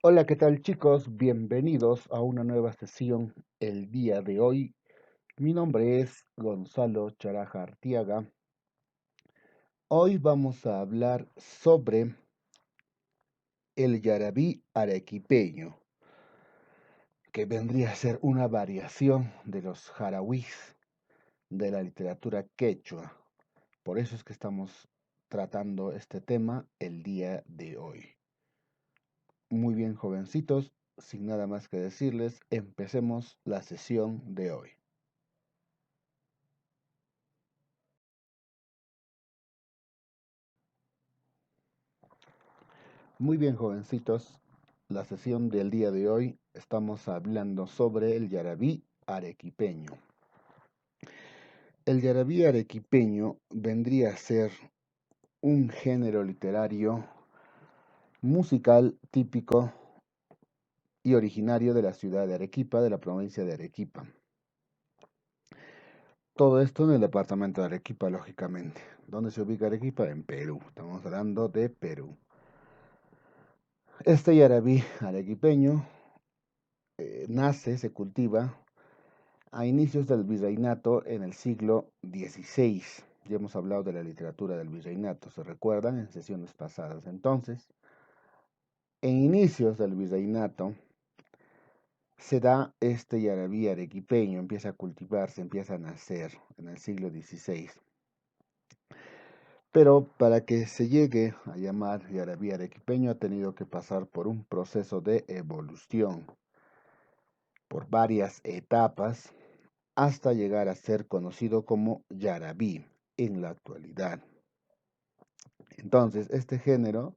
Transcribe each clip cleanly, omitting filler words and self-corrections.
Hola, ¿qué tal chicos? Bienvenidos a una nueva sesión el día de hoy. Mi nombre es Gonzalo Charaja Artiaga. Hoy vamos a hablar sobre el yarabí arequipeño, que vendría a ser una variación de los jarawís de la literatura quechua. Por eso es que estamos tratando este tema el día de hoy. Muy bien, jovencitos, sin nada más que decirles, empecemos la sesión de hoy. Muy bien, jovencitos, la sesión del día de hoy estamos hablando sobre el yarabí arequipeño. El yarabí arequipeño vendría a ser un género literario musical típico y originario de la ciudad de Arequipa, de la provincia de Arequipa. Todo esto en el departamento de Arequipa, lógicamente. ¿Dónde se ubica Arequipa? En Perú. Estamos hablando de Perú. Este yarabí arequipeño nace, se cultiva a inicios del virreinato en el siglo XVI. Ya hemos hablado de la literatura del virreinato, ¿se recuerdan? En sesiones pasadas. Entonces, en inicios del virreinato se da este yarabí arequipeño, empieza a cultivarse, empieza a nacer en el siglo XVI. Pero para que se llegue a llamar yarabí arequipeño ha tenido que pasar por un proceso de evolución, por varias etapas, hasta llegar a ser conocido como yarabí en la actualidad. Entonces, este género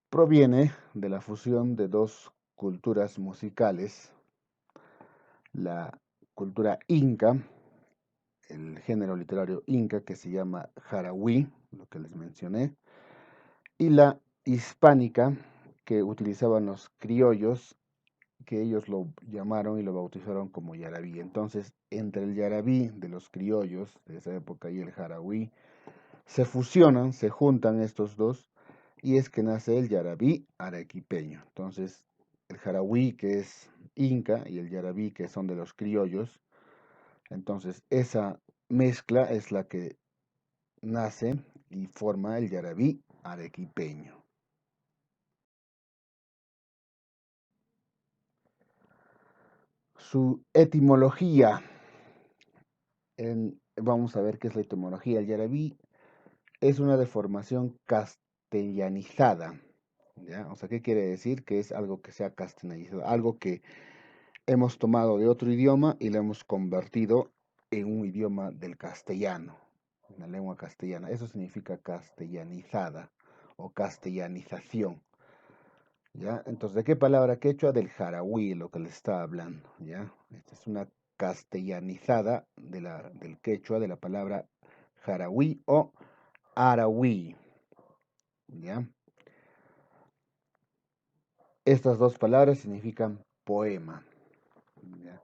proviene de la fusión de dos culturas musicales, la cultura inca, el género literario inca que se llama jarawi, lo que les mencioné, y la hispánica que utilizaban los criollos, que ellos lo llamaron y lo bautizaron como yarabí. Entonces, entre el yarabí de los criollos de esa época y el jarawi, se fusionan, se juntan estos dos, y es que nace el yarabí arequipeño. Entonces, el jarawi, que es inca, y el yarabí, que son de los criollos, entonces esa mezcla es la que nace y forma el yarabí arequipeño. Su etimología, vamos a ver qué es la etimología. El yarabí es una deformación castellanizada, ¿ya? O sea, ¿qué quiere decir? Que es algo que sea castellanizado, algo que hemos tomado de otro idioma y lo hemos convertido en un idioma del castellano, en la lengua castellana. Eso significa castellanizada o castellanización, ¿ya? Entonces, ¿de qué palabra quechua? Del jarawi, lo que le está hablando, ¿ya? Esta es una castellanizada del quechua, de la palabra jarawi o arawi, ¿ya? Estas dos palabras significan poema, ¿ya?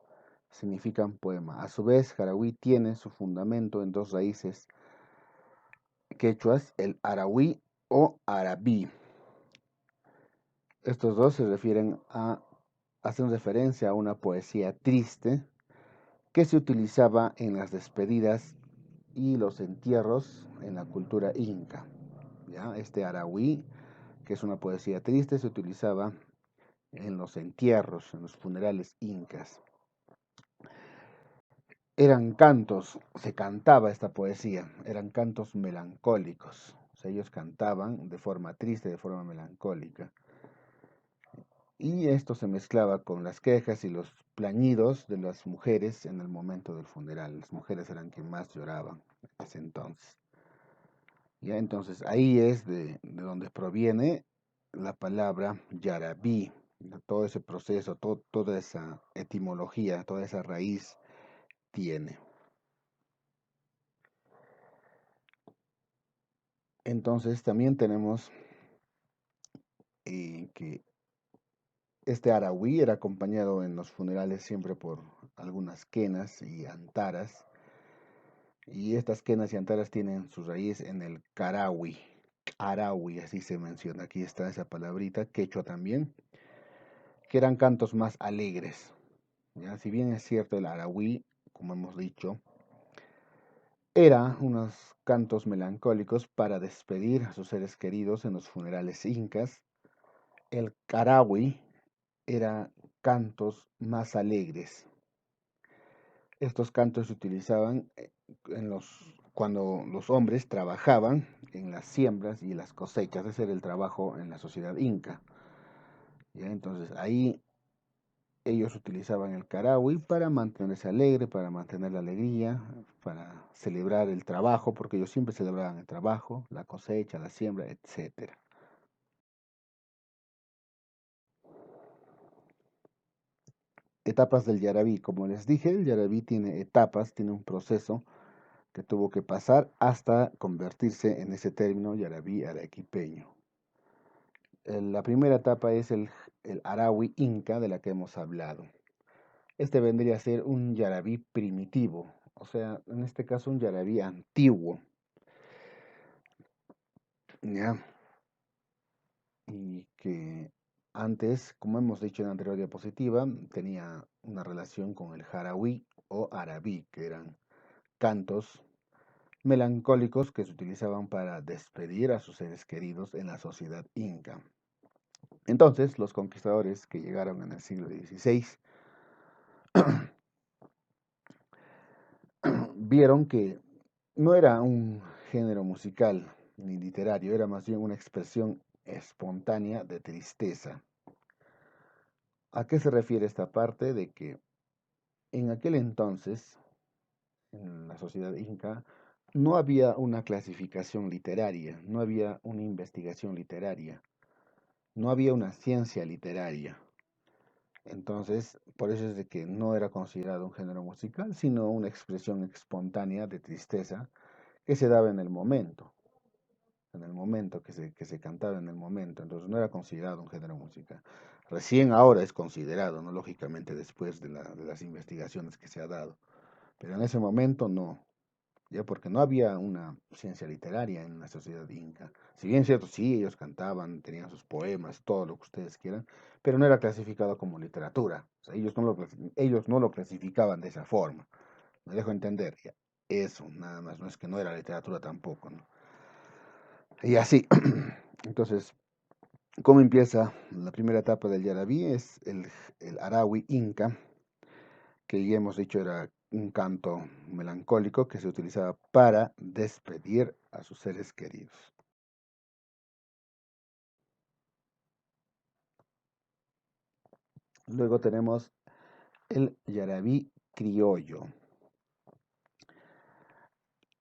Significan poema. A su vez, Jarawi tiene su fundamento en dos raíces quechuas, el arawi o arabí. Estos dos se refieren hacen referencia a una poesía triste que se utilizaba en las despedidas y los entierros en la cultura inca. ¿Ya? Este arawi, que es una poesía triste, se utilizaba en los entierros, en los funerales incas. Eran cantos, se cantaba esta poesía, eran cantos melancólicos. O sea, ellos cantaban de forma triste, de forma melancólica. Y esto se mezclaba con las quejas y los plañidos de las mujeres en el momento del funeral. Las mujeres eran quienes más lloraban en ese entonces. Ya, entonces ahí es de donde proviene la palabra yarabí, todo ese proceso, toda esa etimología, toda esa raíz tiene. Entonces también tenemos que este arahuí era acompañado en los funerales siempre por algunas quenas y antaras, y estas quenas y antaras tienen su raíz en el carahui, arahui, así se menciona, aquí está esa palabrita, quechua también, que eran cantos más alegres. ¿Ya? Si bien es cierto el arahuí, como hemos dicho, era unos cantos melancólicos para despedir a sus seres queridos en los funerales incas, el carahui era cantos más alegres. Estos cantos se utilizaban cuando los hombres trabajaban en las siembras y las cosechas. Ese era el trabajo en la sociedad inca. ¿Ya? Entonces ahí ellos utilizaban el carahui para mantenerse alegre, para mantener la alegría, para celebrar el trabajo, porque ellos siempre celebraban el trabajo, la cosecha, la siembra, etcétera. Etapas del yarabí. Como les dije, el yarabí tiene etapas, tiene un proceso que tuvo que pasar hasta convertirse en ese término yarabí arequipeño. La primera etapa es el arahui inca de la que hemos hablado. Este vendría a ser un yarabí primitivo, o sea, en este caso un yarabí antiguo, ¿ya? Y que antes, como hemos dicho en la anterior diapositiva, tenía una relación con el jarawi o arabí, que eran cantos melancólicos que se utilizaban para despedir a sus seres queridos en la sociedad inca. Entonces, los conquistadores que llegaron en el siglo XVI vieron que no era un género musical ni literario, era más bien una expresión espontánea de tristeza. ¿A qué se refiere esta parte? De que en aquel entonces, en la sociedad inca, no había una clasificación literaria, no había una investigación literaria, no había una ciencia literaria. Entonces, por eso es de que no era considerado un género musical, sino una expresión espontánea de tristeza que se daba en el momento que se cantaba en el momento. Entonces no era considerado un género musical. Recién ahora es considerado, ¿no? Lógicamente después de las investigaciones que se ha dado. Pero en ese momento no, ya porque no había una ciencia literaria en la sociedad inca. Si bien es cierto, sí, ellos cantaban, tenían sus poemas, todo lo que ustedes quieran, pero no era clasificado como literatura. O sea, ellos no lo clasificaban de esa forma. Me dejo entender, ya. Eso, nada más, no es que no era literatura tampoco, ¿no? Y así, entonces, ¿cómo empieza la primera etapa del Yarabí? Es el Arahui Inca, que ya hemos dicho era un canto melancólico que se utilizaba para despedir a sus seres queridos. Luego tenemos el Yarabí criollo.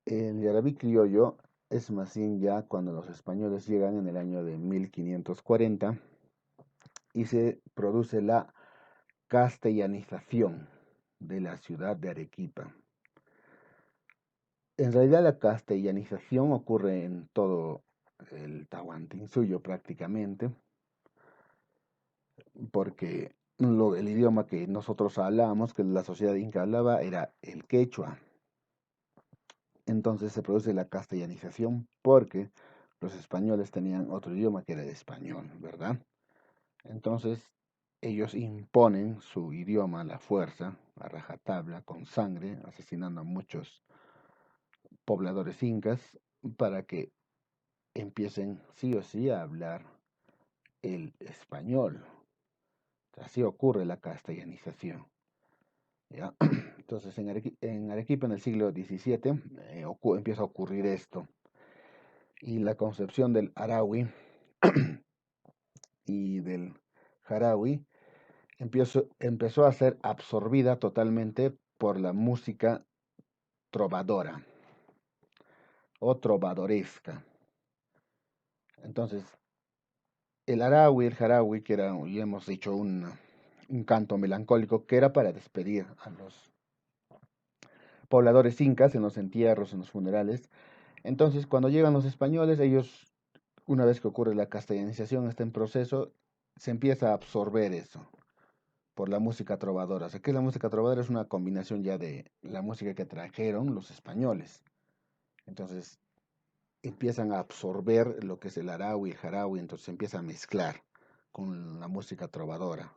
El Yarabí criollo es más bien ya cuando los españoles llegan en el año de 1540 y se produce la castellanización de la ciudad de Arequipa. En realidad la castellanización ocurre en todo el Tahuantinsuyo prácticamente, porque el idioma que nosotros hablábamos, que la sociedad inca hablaba, era el quechua. Entonces se produce la castellanización porque los españoles tenían otro idioma que era el español, ¿verdad? Entonces ellos imponen su idioma a la fuerza, a rajatabla, con sangre, asesinando a muchos pobladores incas para que empiecen sí o sí a hablar el español. Así ocurre la castellanización. ¿Ya? Entonces en Arequipa en el siglo XVII empieza a ocurrir esto. Y la concepción del arahui y del jarawi empezó a ser absorbida totalmente por la música trovadora o trovadoresca. Entonces, el arahui, el jarawi, que era, ya hemos dicho, un canto melancólico que era para despedir a los pobladores incas en los entierros, en los funerales. Entonces, cuando llegan los españoles, ellos, una vez que ocurre la castellanización, está en proceso, se empieza a absorber eso por la música trovadora. O sea, que la música trovadora es una combinación ya de la música que trajeron los españoles. Entonces, empiezan a absorber lo que es el arahui, el jarawi, entonces se empieza a mezclar con la música trovadora.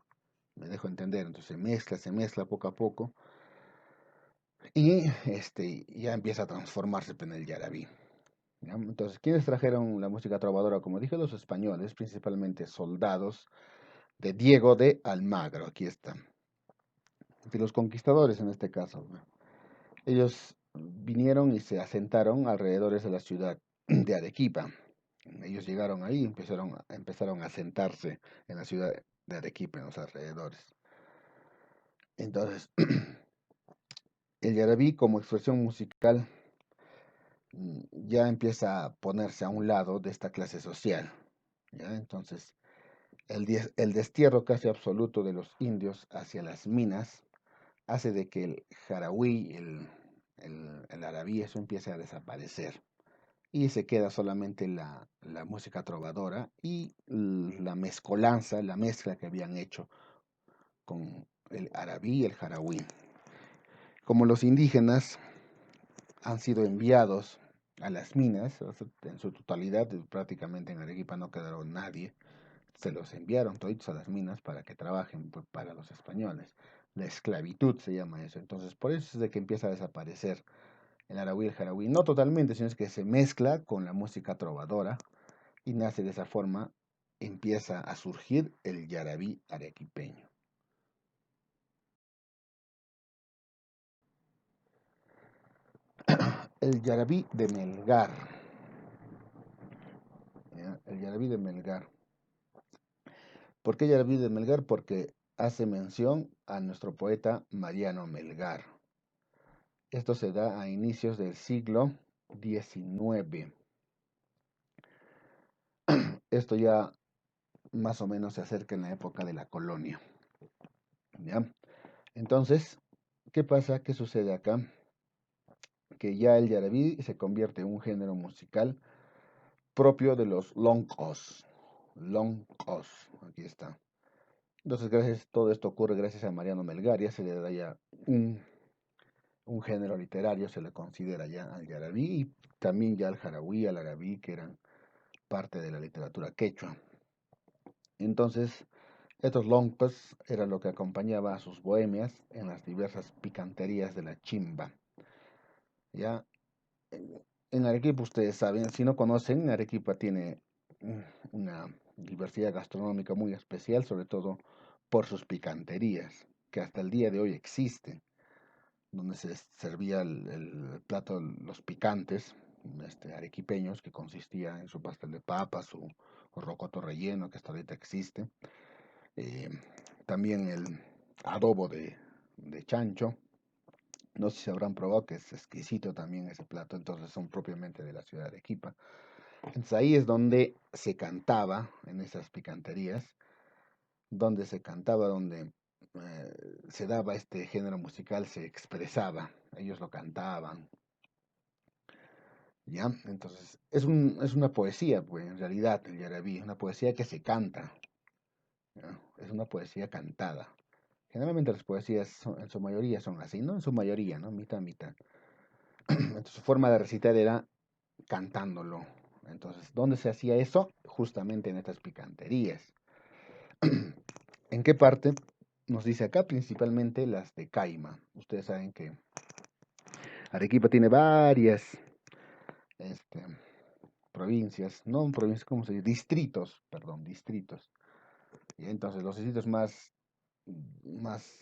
Me dejo entender, entonces se mezcla poco a poco y ya empieza a transformarse en el yarabí. ¿Ya? Entonces, ¿quiénes trajeron la música trovadora? Como dije, los españoles, principalmente soldados de Diego de Almagro, aquí está, de los conquistadores en este caso. Ellos vinieron y se asentaron alrededor de la ciudad de Arequipa. Ellos llegaron ahí y empezaron a asentarse en la ciudad de Arequipa, en los alrededores. Entonces, el yarabí como expresión musical ya empieza a ponerse a un lado de esta clase social. ¿Ya? Entonces, el destierro casi absoluto de los indios hacia las minas hace de que el jaraui, el arabí, eso empiece a desaparecer. Y se queda solamente la música trovadora y la mezcolanza, la mezcla que habían hecho con el arabí y el jaraui. Como los indígenas han sido enviados a las minas, en su totalidad, prácticamente en Arequipa no quedaron nadie, se los enviaron todos a las minas para que trabajen para los españoles. La esclavitud se llama eso. Entonces, por eso es de que empieza a desaparecer el aragüí y el jaraui. No totalmente, sino es que se mezcla con la música trovadora y nace de esa forma, empieza a surgir el yarabí arequipeño. El yarabí de Melgar. ¿Ya? El yarabí de Melgar. ¿Por qué yarabí de Melgar? Porque hace mención a nuestro poeta Mariano Melgar. Esto se da a inicios del siglo XIX. Esto ya más o menos se acerca en la época de la colonia. ¿Ya? Entonces, ¿qué pasa? ¿Qué sucede acá? Que ya el yarabí se convierte en un género musical propio de los longos. Longos, aquí está. Entonces, todo esto ocurre gracias a Mariano Melgar, ya se le da ya un género literario, se le considera ya al yarabí y también ya al jaraui, al arabí, que eran parte de la literatura quechua. Entonces, estos longos eran lo que acompañaba a sus bohemias en las diversas picanterías de la chimba. Ya en Arequipa, ustedes saben, si no conocen, Arequipa tiene una diversidad gastronómica muy especial, sobre todo por sus picanterías, que hasta el día de hoy existen, donde se servía el plato, los picantes arequipeños, que consistía en su pastel de papa, su rocoto relleno, que hasta ahorita existe, eh, también el adobo de chancho. No sé si habrán probado que es exquisito también ese plato, entonces son propiamente de la ciudad de Arequipa. Entonces ahí es donde se cantaba, en esas picanterías, donde se cantaba, donde se daba este género musical, se expresaba, ellos lo cantaban, ¿ya? Entonces es una poesía, pues en realidad el yarabí, una poesía que se canta, ¿ya? Es una poesía cantada. Generalmente las poesías en su mayoría son así, no en su mayoría, ¿no? Mitad, mitad. Entonces su forma de recitar era cantándolo. Entonces, ¿dónde se hacía eso? Justamente en estas picanterías. ¿En qué parte? Nos dice acá principalmente las de Caima. Ustedes saben que Arequipa tiene varias este, provincias, no provincias, ¿cómo se dice? Distritos, perdón, distritos. Y entonces los distritos más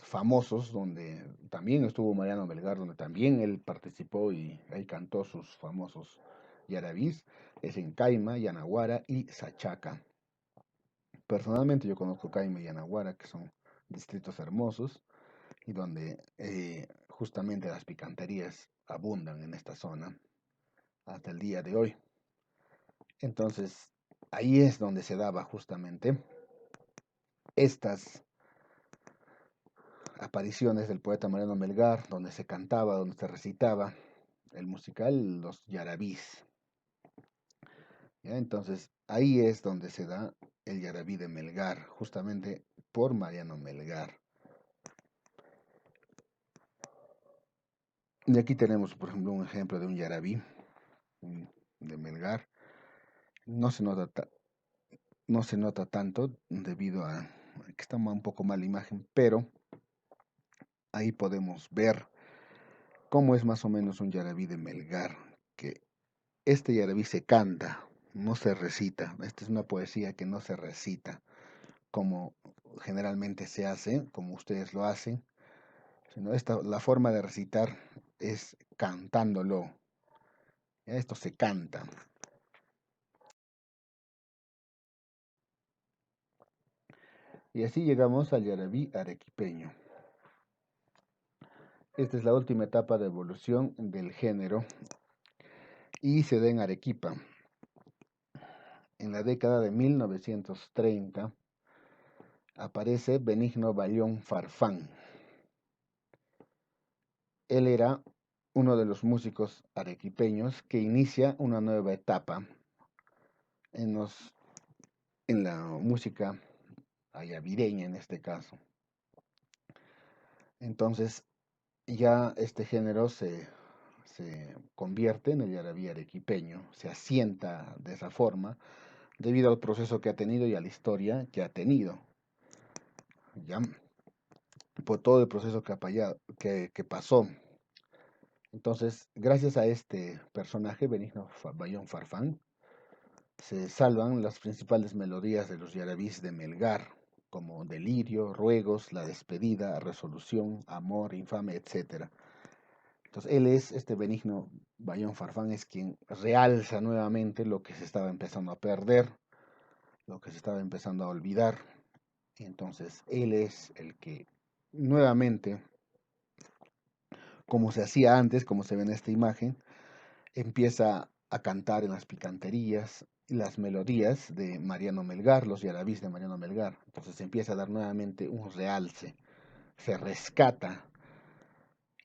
famosos, donde también estuvo Mariano Melgar, donde también él participó y ahí cantó sus famosos yarabís, es en Caima, Yanaguara y Sachaca. Personalmente yo conozco Caima y Yanaguara, que son distritos hermosos y donde justamente las picanterías abundan en esta zona hasta el día de hoy. Entonces, ahí es donde se daba justamente estas apariciones del poeta Mariano Melgar, donde se cantaba, donde se recitaba el musical Los Yarabís. ¿Ya? Entonces, ahí es donde se da el Yarabí de Melgar, justamente por Mariano Melgar. Y aquí tenemos, por ejemplo, un ejemplo de un Yarabí de Melgar. No se nota, no se nota tanto debido a que está un poco mal la imagen, pero ahí podemos ver cómo es más o menos un yarabí de Melgar, que este yarabí se canta, no se recita. Esta es una poesía que no se recita, como generalmente se hace, como ustedes lo hacen, sino la forma de recitar es cantándolo. Esto se canta. Y así llegamos al yarabí arequipeño. Esta es la última etapa de evolución del género y se da en Arequipa. En la década de 1930 aparece Benigno Bayón Farfán. Él era uno de los músicos arequipeños que inicia una nueva etapa en, en la música ayavireña en este caso. Entonces ya este género se convierte en el yarabí arequipeño, se asienta de esa forma debido al proceso que ha tenido y a la historia que ha tenido. Ya por todo el proceso que pasó. Entonces, gracias a este personaje, Benigno Bayón Farfán, se salvan las principales melodías de los yarabís de Melgar, como Delirio, Ruegos, La Despedida, Resolución, Amor, Infame, etc. Entonces, él es, este Benigno Bayón Farfán, es quien realza nuevamente lo que se estaba empezando a perder, lo que se estaba empezando a olvidar. Entonces, él es el que nuevamente, como se hacía antes, como se ve en esta imagen, empieza a cantar en las picanterías las melodías de Mariano Melgar, los yarabís de Mariano Melgar. Entonces se empieza a dar nuevamente un realce, se rescata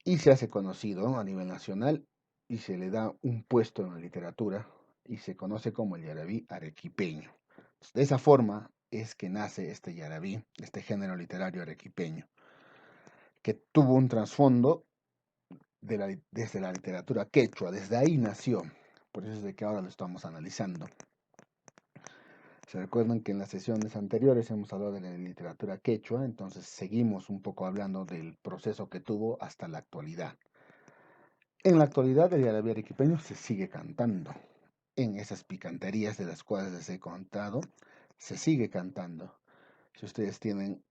y se hace conocido a nivel nacional y se le da un puesto en la literatura y se conoce como el yarabí arequipeño. Entonces, de esa forma es que nace este yarabí, este género literario arequipeño, que tuvo un trasfondo desde la literatura quechua, desde ahí nació. Por eso es de que ahora lo estamos analizando. Se recuerdan que en las sesiones anteriores hemos hablado de la literatura quechua, entonces seguimos un poco hablando del proceso que tuvo hasta la actualidad. En la actualidad el yarabí arequipeño se sigue cantando. En esas picanterías de las cuales les he contado, se sigue cantando. Si ustedes tienen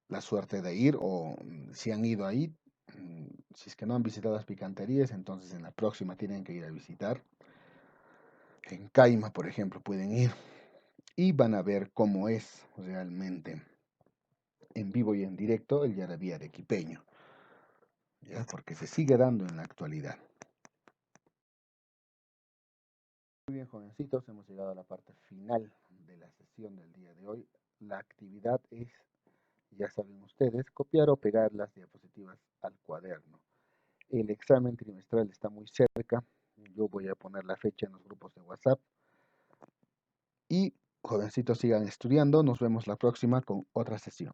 la suerte de ir o si han ido ahí, si es que no han visitado las picanterías, entonces en la próxima tienen que ir a visitar. En Caima, por ejemplo, pueden ir y van a ver cómo es realmente en vivo y en directo el yarabí arequipeño, ¿ya? Porque se sigue dando en la actualidad. Muy bien, jovencitos, hemos llegado a la parte final de la sesión del día de hoy. La actividad es, ya saben ustedes, copiar o pegar las diapositivas al cuaderno. El examen trimestral está muy cerca. Yo voy a poner la fecha en los grupos de WhatsApp. Y jovencitos, sigan estudiando. Nos vemos la próxima con otra sesión.